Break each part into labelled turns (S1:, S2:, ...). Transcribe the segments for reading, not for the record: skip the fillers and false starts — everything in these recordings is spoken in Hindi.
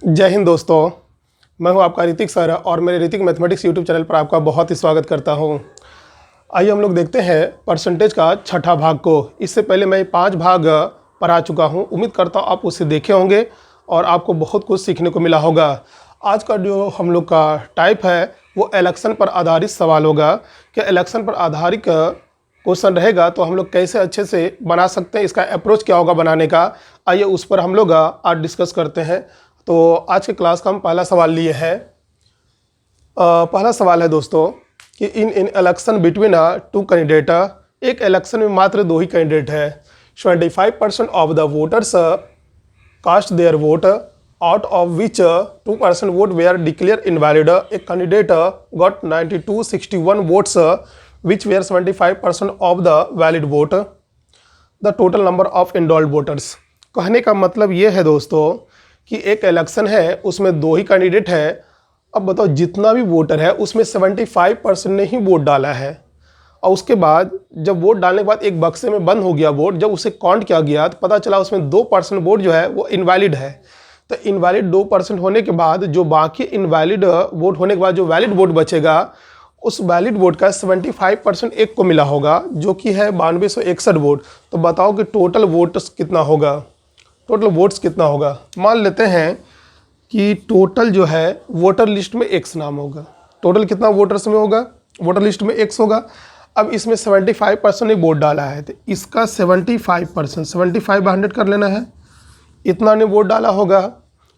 S1: जय हिंद दोस्तों। मैं हूं आपका ऋतिक सर और मेरे ऋतिक मैथमेटिक्स यूट्यूब चैनल पर आपका बहुत ही स्वागत करता हूं। आइए हम लोग देखते हैं परसेंटेज का छठा भाग को। इससे पहले मैं 5 भाग पढ़ा चुका हूं। उम्मीद करता हूं आप उसे देखे होंगे और आपको बहुत कुछ सीखने को मिला होगा। आज का जो हम लोग का टाइप है वो इलेक्शन पर आधारित सवाल होगा कि इलेक्शन पर आधारित क्वेश्चन रहेगा तो हम लोग कैसे अच्छे से बना सकते हैं, इसका अप्रोच क्या होगा बनाने का। आइए उस पर हम लोग आज डिस्कस करते हैं। तो आज के क्लास का हम पहला सवाल लिए हैं। पहला सवाल है दोस्तों कि in election between two candidate, एक इलेक्शन में मात्र 2 ही कैंडिडेट है। 25% of the voters cast their vote, out of which 2% vote were declared invalid. A candidate got 9261 votes which were 75% of the valid vote. The total number of enrolled voters. कहने का मतलब ये है दोस्तों कि एक इलेक्शन है, उसमें 2 ही कैंडिडेट है। अब बताओ जितना भी वोटर है उसमें 75% ने ही वोट डाला है और उसके बाद जब वोट डालने के बाद एक बक्से में बंद हो गया वोट, जब उसे काउंट किया गया तो पता चला उसमें 2% वोट जो है वो इनवैलिड है। तो इनवैलिड 2% होने के बाद जो बाकी इनवैलिड वोट होने के बाद जो वैलिड वोट बचेगा, उस वैलिड वोट का 75% एक को मिला होगा जो कि है 9261 वोट। तो बताओ कि टोटल वोट्स कितना होगा, टोटल वोट्स कितना होगा। मान लेते हैं कि टोटल जो है वोटर लिस्ट में x नाम होगा। टोटल कितना वोटर्स में होगा, वोटर लिस्ट में x होगा। अब इसमें 75% ने वोट डाला है तो इसका 75%, 75/100 कर लेना है। इतना ने वोट डाला होगा,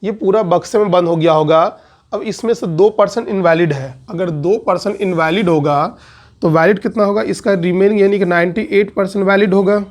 S1: ये पूरा बक्से में बंद हो गया होगा। अब इसमें से 2% इनवैलिड है। अगर 2% इनवैलिड होगा तो वैलिड कितना होगा, इसका रिमेनिंग यानी कि 98% वैलिड होगा।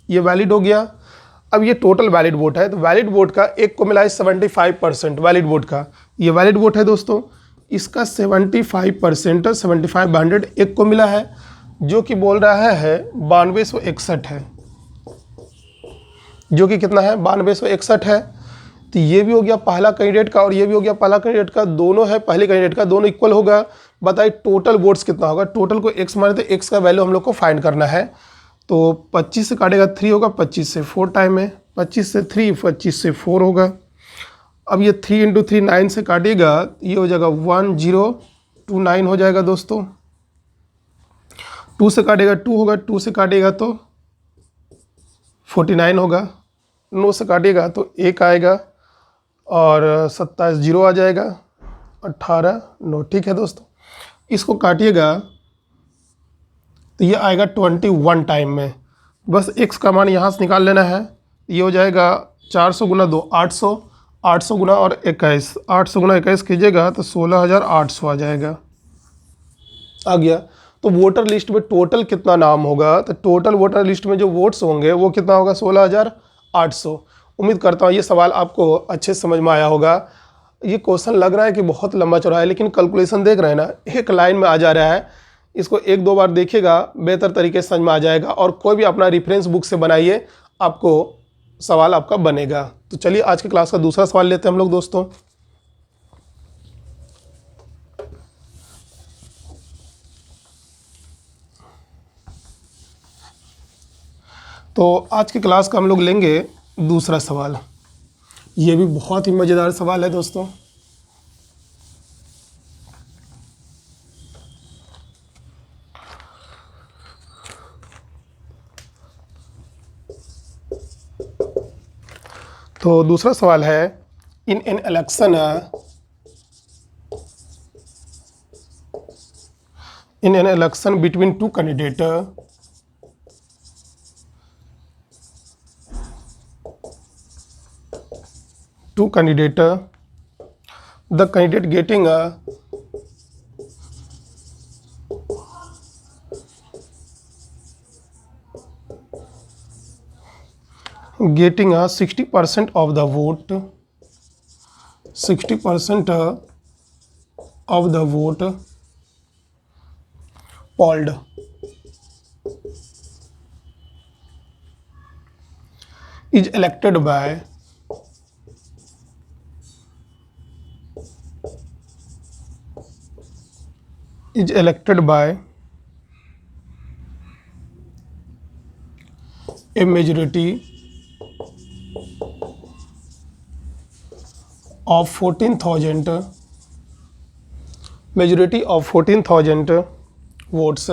S1: ये वैलिड हो गया। अब ये टोटल वैलिड वोट है तो वैलिड वोट का एक को मिला है 75% वैलिड वोट का। ये वैलिड वोट है दोस्तों, इसका 75%, 75/100 एक को मिला है जो कि बोल रहा है 9261 है, जो कि कितना है 9261 है। तो ये भी हो गया पहला कैंडिडेट का और ये भी हो गया पहला कैंडिडेट का, दोनों है पहले कैंडिडेट का, दोनों इक्वल होगा। बताइए टोटल वोट्स कितना होगा। टोटल को x माने तो x का वैल्यू हम लोग को फाइंड करना है। तो 25 से काटेगा 3 होगा, 25 से 4 टाइम है, 25 से 3, 25 से 4 होगा। अब ये 3 × 3 9 से काटेगा, ये हो जाएगा 1029 हो जाएगा दोस्तों। 2 से काटेगा 2 होगा, 2 से काटेगा तो 49 होगा। 9 से काटेगा तो 1 आएगा और 27 0 आ जाएगा, 18 9। ठीक है दोस्तों, इसको काटिएगा तो ये आएगा 21 टाइम में। बस x का मान यहाँ से निकाल लेना है। ये हो जाएगा 400 × 2 800, 800 गुना और 21, 800 गुना 21 कीजिएगा तो 16800 आ जाएगा, आ गया। तो वोटर लिस्ट में टोटल कितना नाम होगा, तो टोटल वोटर लिस्ट में जो वोट्स होंगे वो कितना होगा 16800। उम्मीद करता हूँ ये सवाल आपको अच्छे से समझ में आया होगा। ये क्वेश्चन लग रहा है कि बहुत लंबा चौड़ा है, लेकिन कैलकुलेशन देख रहे हैं ना, एक लाइन में आ जा रहा है। इसको 1-2 बार देखिएगा, बेहतर तरीके से समझ में आ जाएगा। और कोई भी अपना रेफरेंस बुक से बनाइए, आपको सवाल आपका बनेगा। तो चलिए आज की क्लास का दूसरा सवाल लेते हैं हम लोग दोस्तों। तो आज की क्लास का हम लोग लेंगे दूसरा सवाल। ये भी बहुत ही मज़ेदार सवाल है दोस्तों। तो दूसरा सवाल है, in an election, in an election between two candidate, the candidate getting a 60% of the vote, 60% of the vote polled is elected by a majority of 14,000, majority of 14,000 votes,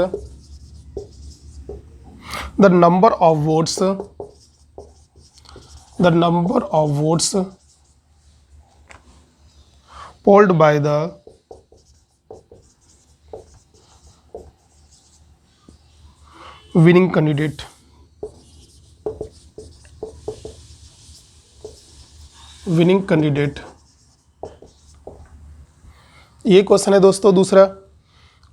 S1: the number of votes polled by the winning candidate, ये क्वेश्चन है दोस्तों। दूसरा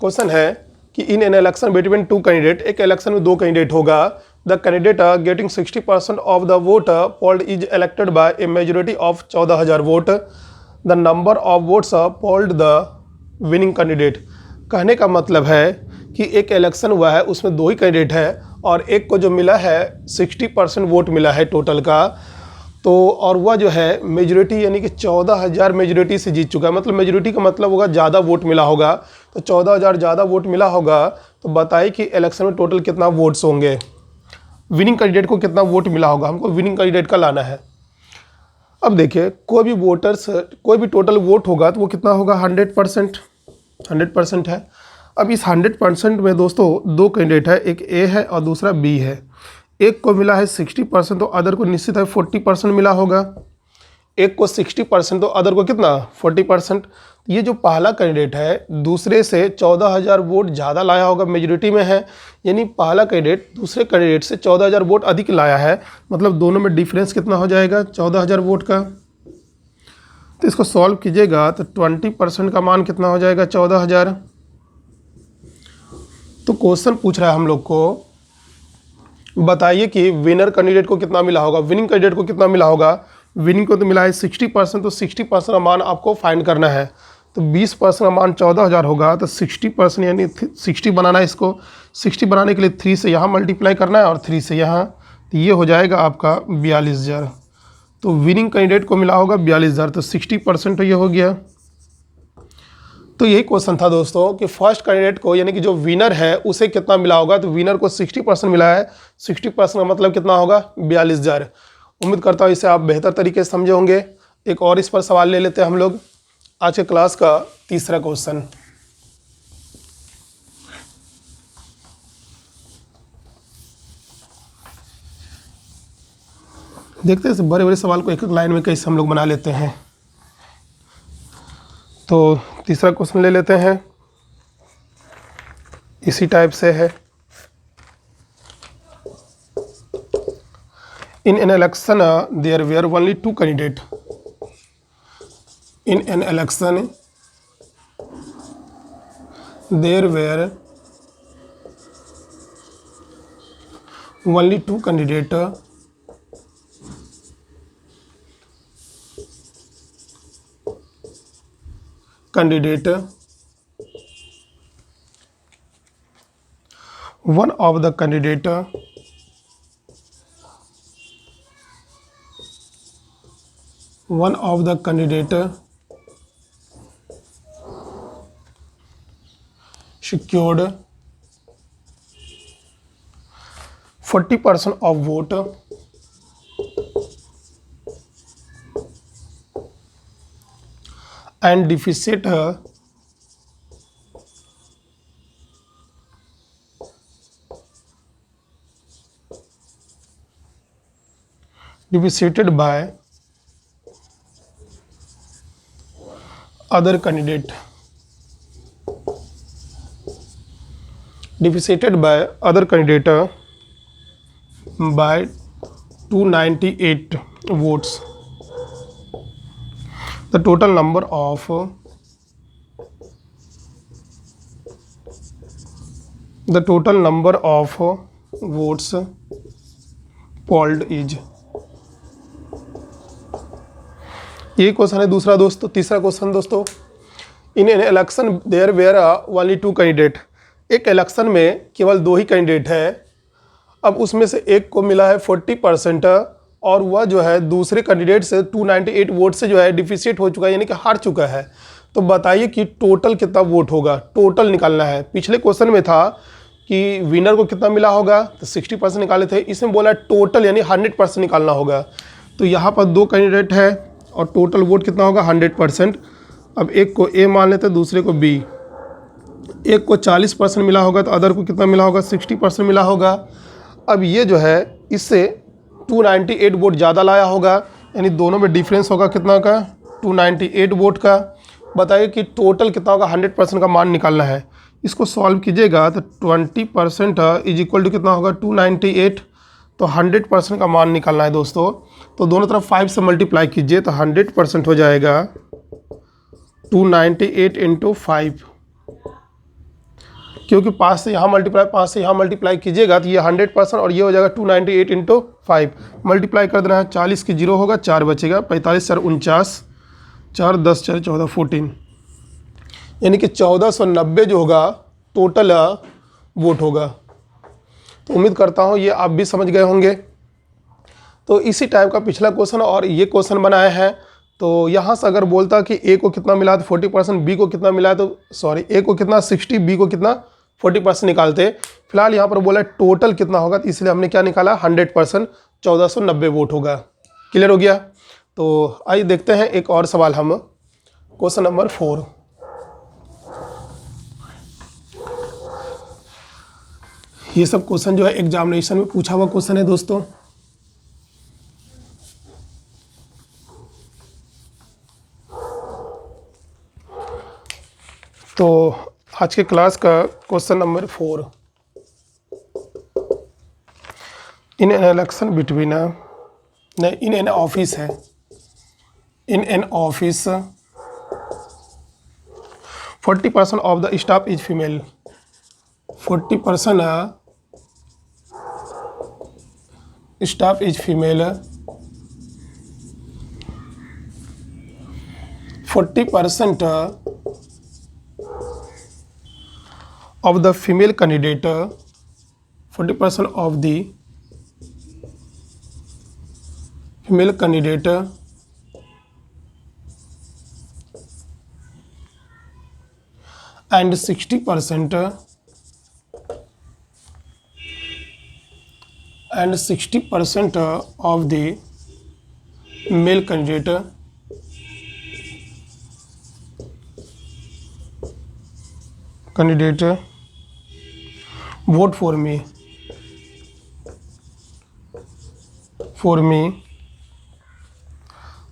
S1: क्वेश्चन है कि इन an election between two candidate, एक इलेक्शन में दो कैंडिडेट होगा, the candidate getting 60% of the vote polled is elected by A majority of 14,000 vote, the number of votes polled the winning candidate. कहने का मतलब है कि एक इलेक्शन हुआ है, उसमें दो ही कैंडिडेट है और एक को जो मिला है 60% वोट मिला है टोटल का, तो और वह जो है मेजोरिटी यानी कि 14,000 मेजोरिटी से जीत चुका है। मतलब मेजोरिटी का मतलब होगा ज़्यादा वोट मिला होगा, तो 14,000 ज़्यादा वोट मिला होगा। तो बताइए कि इलेक्शन में टोटल कितना वोट्स होंगे, विनिंग कैंडिडेट को कितना वोट मिला होगा, हमको विनिंग कैंडिडेट का लाना है। अब देखिए कोई भी टोटल वोट होगा तो वो कितना होगा, 100% है। अब इस 100% में दोस्तों दो कैंडिडेट है, एक ए है और दूसरा बी है। एक को मिला है 60% तो अदर को निश्चित है 40% मिला होगा। एक को 60% तो अदर को कितना, 40%। ये जो पहला कैंडिडेट है दूसरे से 14,000 वोट ज़्यादा लाया होगा, मेजोरिटी में है, यानी पहला कैंडिडेट दूसरे कैंडिडेट से 14,000 वोट अधिक लाया है। मतलब दोनों में डिफरेंस कितना हो जाएगा, 14,000 वोट का। तो इसको सॉल्व कीजिएगा तो 20% का मान कितना हो जाएगा, 14,000। तो क्वेश्चन पूछ रहा है हम लोग को, बताइए कि विनर कैंडिडेट को कितना मिला होगा, विनिंग कैंडिडेट को कितना मिला होगा। विनिंग को तो मिला है 60%, तो 60% का मान आपको फाइंड करना है। तो 20% का मान 14,000 होगा, तो 60% यानी 60 बनाना है। इसको 60 बनाने के लिए 3 से यहाँ मल्टीप्लाई करना है और 3 से यहाँ, तो ये हो जाएगा आपका 42,000। तो विनिंग कैंडिडेट को मिला होगा 42,000, तो 60% तो ये हो गया। तो यही क्वेश्चन था दोस्तों कि फर्स्ट कैंडिडेट को यानी कि जो विनर है उसे कितना मिला होगा। तो विनर को 60% मिला है, 60% का मतलब कितना होगा, 42,000। उम्मीद करता हूँ इसे आप बेहतर तरीके से समझे होंगे। एक और इस पर सवाल ले लेते हैं हम लोग। आज के क्लास का तीसरा क्वेश्चन, देखते हैं बड़े बड़े सवाल को एक एक लाइन में कैसे हम लोग बना लेते हैं। तो तीसरा क्वेश्चन ले लेते हैं, इसी टाइप से है। In an election there were only two candidate, in an election there were only two candidate one of the candidate secured 40% of vote and deficit deficited by other candidate, deficited by other candidate by 298 votes. The total number of votes polled is, ये क्वेश्चन है दूसरा दोस्तों। तीसरा क्वेश्चन दोस्तों, in an election there were only two candidate, एक इलेक्शन में केवल दो ही कैंडिडेट है। अब उसमें से एक को मिला है 40% और वह जो है दूसरे कैंडिडेट से 298 वोट से जो है डिफिशिएट हो चुका है, यानी कि हार चुका है। तो बताइए कि टोटल कितना वोट होगा, टोटल निकालना है। पिछले क्वेश्चन में था कि विनर को कितना मिला होगा, तो 60% निकाले थे। इसमें बोला टोटल यानी 100% निकालना होगा। तो यहाँ पर दो कैंडिडेट है और टोटल वोट कितना होगा 100%। अब एक को ए मान लेते हैं, दूसरे को बी। एक को 40% मिला होगा तो अदर को कितना मिला होगा, 60% मिला होगा। अब ये जो है इससे 298 वोट ज़्यादा लाया होगा, यानी दोनों में डिफरेंस होगा कितना का, 298 वोट का। बताइए कि टोटल कितना होगा, 100% का मान निकालना है। इसको सॉल्व कीजिएगा तो 20% इज इक्वल टू कितना होगा, 298। तो 100% का मान निकालना है दोस्तों। तो दोनों तरफ 5 से मल्टीप्लाई कीजिए तो 100% हो जाएगा 298 इंटू 5, क्योंकि 5 से यहाँ मल्टीप्लाई कीजिएगा तो ये 100% और ये हो जाएगा 298 इंटू 5। मल्टीप्लाई कर देना है, 40 की 0 होगा, 4 बचेगा, 45 4 49, 4 10 4 14 14, यानी कि 1490 जो होगा टोटल वोट होगा। तो उम्मीद करता हूँ ये आप भी समझ गए होंगे। तो इसी टाइप का पिछला क्वेश्चन और ये क्वेश्चन बनाया है। तो यहाँ से अगर बोलता कि ए को कितना मिला तो 40%, बी को कितना मिला तो ए को कितना 60, बी को कितना 40% निकालते। फिलहाल यहाँ पर बोला टोटल कितना होगा, तो इसलिए हमने क्या निकाला 100%, 1490 वोट होगा। क्लियर हो गया। तो आइए देखते हैं एक और सवाल हम, क्वेश्चन नंबर 4। ये सब क्वेश्चन जो है एग्जामिनेशन में पूछा हुआ क्वेश्चन है दोस्तों। तो आज के क्लास का question number 4, in an election between in an office है, in an office 40% of the staff is female, 40% staff is female, 40% of the female candidate, 40% of the female candidate and 60% of the male candidate vote for me,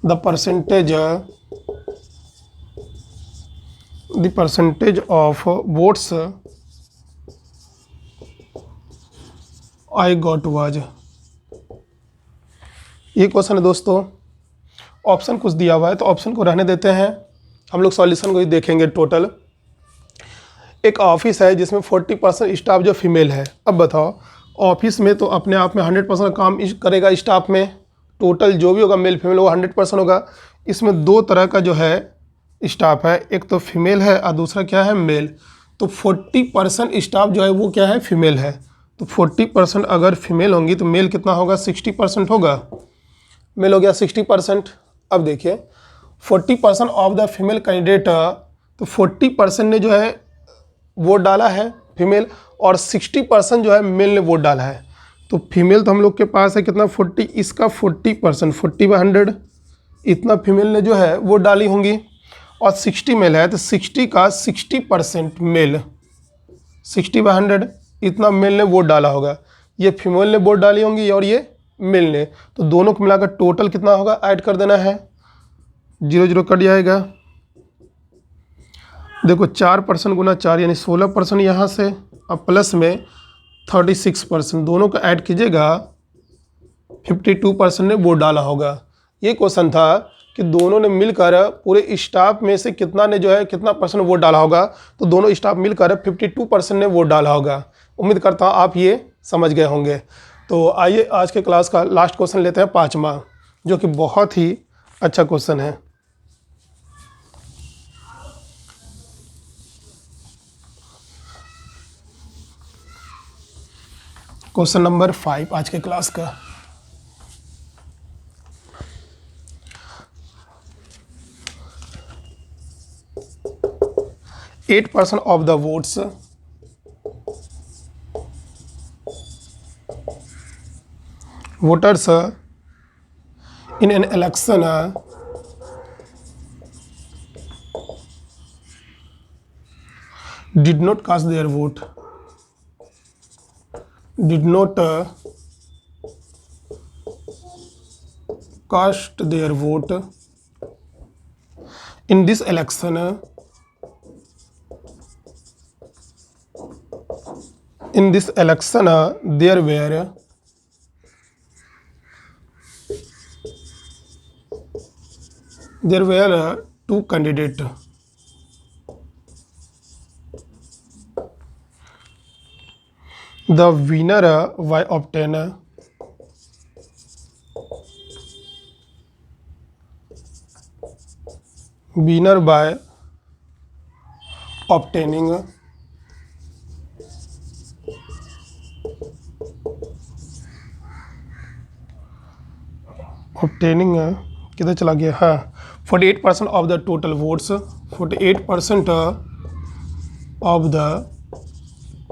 S1: the percentage of votes I got was। ये क्वेश्चन है दोस्तों। ऑप्शन कुछ दिया हुआ है तो ऑप्शन को रहने देते हैं, हम लोग सॉल्यूशन को ही देखेंगे। टोटल एक ऑफिस है जिसमें 40% स्टाफ जो फीमेल है। अब बताओ, ऑफिस में तो अपने आप में 100% काम करेगा स्टाफ में, टोटल जो भी होगा मेल फीमेल वो 100% होगा। इसमें दो तरह का जो है स्टाफ है, एक तो फीमेल है और दूसरा क्या है, मेल। तो 40% स्टाफ जो है वो क्या है, फीमेल है। तो 40% अगर फीमेल होंगी तो मेल कितना होगा, 60% होगा। मेल हो गया 60%। अब देखिए 40% ऑफ द फीमेल कैंडिडेट, तो 40% ने जो है वोट डाला है फीमेल और 60% जो है मेल ने वोट डाला है। तो फीमेल तो हम लोग के पास है कितना, 40, इसका 40%, 40/100 इतना फीमेल ने जो है वोट डाली होंगी, और 60 मेल है तो 60 का 60% मेल, 60/100 इतना मेल ने वोट डाला होगा। ये फीमेल ने वोट डाली होंगी और ये मेल ने, तो दोनों को मिलाकर टोटल कितना होगा, ऐड कर देना है, 0 0 कट जाएगा। देखो 4% गुना 4 यानी 16% यहाँ से, अब प्लस में 36%, दोनों को ऐड कीजिएगा, 52% ने वोट डाला होगा। ये क्वेश्चन था कि दोनों ने मिलकर पूरे स्टाफ में से कितना ने जो है कितना परसेंट वोट डाला होगा। तो दोनों स्टाफ मिलकर 52% ने वोट डाला होगा। उम्मीद करता हूँ आप ये समझ गए होंगे। तो आइए आज के क्लास का लास्ट क्वेश्चन लेते हैं, 5वां, जो कि बहुत ही अच्छा क्वेश्चन है। क्वेश्चन नंबर 5 आज के क्लास का। %8 of the votes voters in an election did not cast their vote, did not cast their vote in this election, in this election there were two candidates. The winner by obtain winner by obtaining किधर चला गया, हाँ 48% of the total votes, 48% of the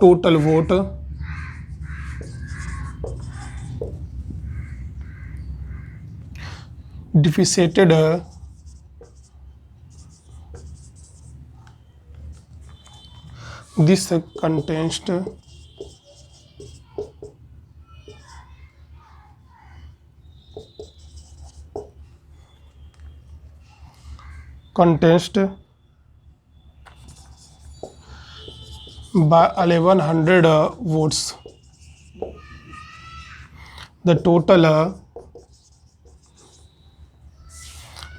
S1: total vote defeated this contest by 1100 votes. The total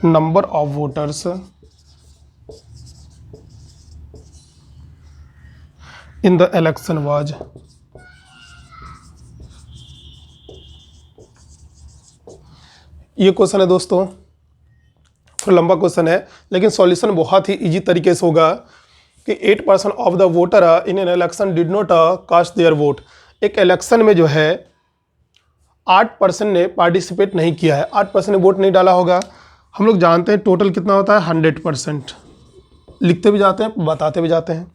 S1: number of voters in the election was ये क्वेश्चन है दोस्तों, थोड़ा लंबा क्वेश्चन है लेकिन सॉल्यूशन बहुत ही इजी तरीके से होगा कि 8% of the voter in an election did not cast their vote. एक इलेक्शन में जो है 8% ने पार्टिसिपेट नहीं किया है, 8% ने वोट नहीं डाला होगा। हम लोग जानते हैं टोटल कितना होता है 100%, लिखते भी जाते हैं बताते भी जाते हैं।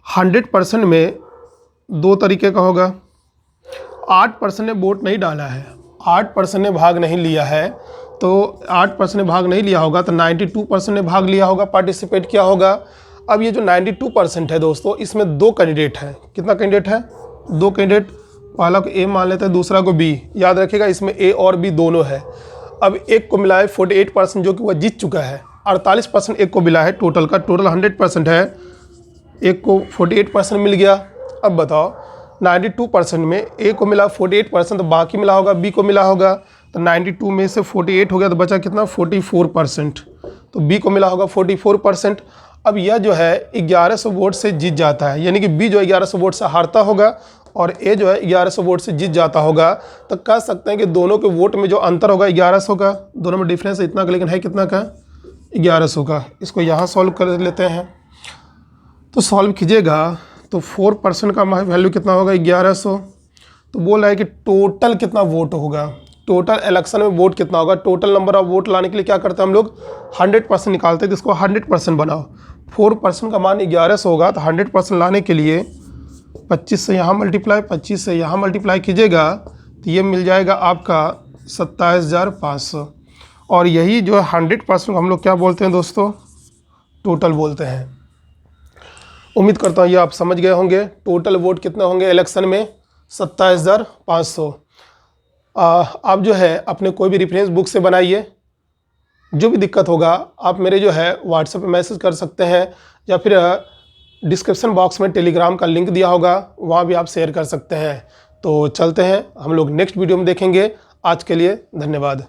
S1: 100% में दो तरीके का होगा, 8% ने वोट नहीं डाला है, 8% ने भाग नहीं लिया है, तो 8% ने भाग नहीं लिया होगा तो 92% ने भाग लिया होगा, पार्टिसिपेट किया होगा। अब ये जो 92% है दोस्तों, इसमें दो कैंडिडेट है, कितना कैंडिडेट है, दो कैंडिडेट, पहला को ए मान लेते हैं दूसरा को बी, याद रखिएगा इसमें ए और बी दोनों है। अब एक को मिला है 48% जो कि वह जीत चुका है, 48% एक को मिला है, टोटल का टोटल 100% है, एक को 48% मिल गया। अब बताओ 92% में ए को मिला 48%, तो बाकी मिला होगा बी को मिला होगा, तो 92 में से 48 हो गया तो बचा कितना 44%, तो बी को मिला होगा 44%। अब यह जो है 1100 वोट से जीत जाता है, यानी कि बी जो है 1100 वोट से हारता होगा और ए जो है 1100 वोट से जीत जाता होगा। तो कह सकते हैं कि दोनों के वोट में जो अंतर होगा 1100 का, दोनों में डिफरेंस इतना का, लेकिन है कितना का 1100 का। इसको यहाँ सॉल्व कर लेते हैं, तो सॉल्व कीजिएगा तो 4% का वैल्यू कितना होगा 1100। तो बोल रहा है कि टोटल कितना वोट होगा, टोटल इलेक्शन में वोट कितना होगा। टोटल नंबर ऑफ वोट लाने के लिए क्या करते हैं हम लोग 100% निकालते हैं, तो इसको 100% बनाओ। 4% का मान 1100 होगा, तो 100% लाने के लिए 25 से यहाँ मल्टीप्लाई, 25 से यहाँ मल्टीप्लाई कीजिएगा तो ये मिल जाएगा आपका 27,500। और यही जो 100% को हम लोग क्या बोलते हैं दोस्तों, टोटल बोलते हैं। उम्मीद करता हूँ ये आप समझ गए होंगे। टोटल वोट कितने होंगे इलेक्शन में 27,500। आप जो है अपने कोई भी रेफरेंस बुक से बनाइए, जो भी दिक्कत होगा आप मेरे जो है व्हाट्सएप पे मैसेज कर सकते हैं, या फिर डिस्क्रिप्शन बॉक्स में टेलीग्राम का लिंक दिया होगा, वहाँ भी आप शेयर कर सकते हैं। तो चलते हैं, हम लोग नेक्स्ट वीडियो में देखेंगे। आज के लिए धन्यवाद।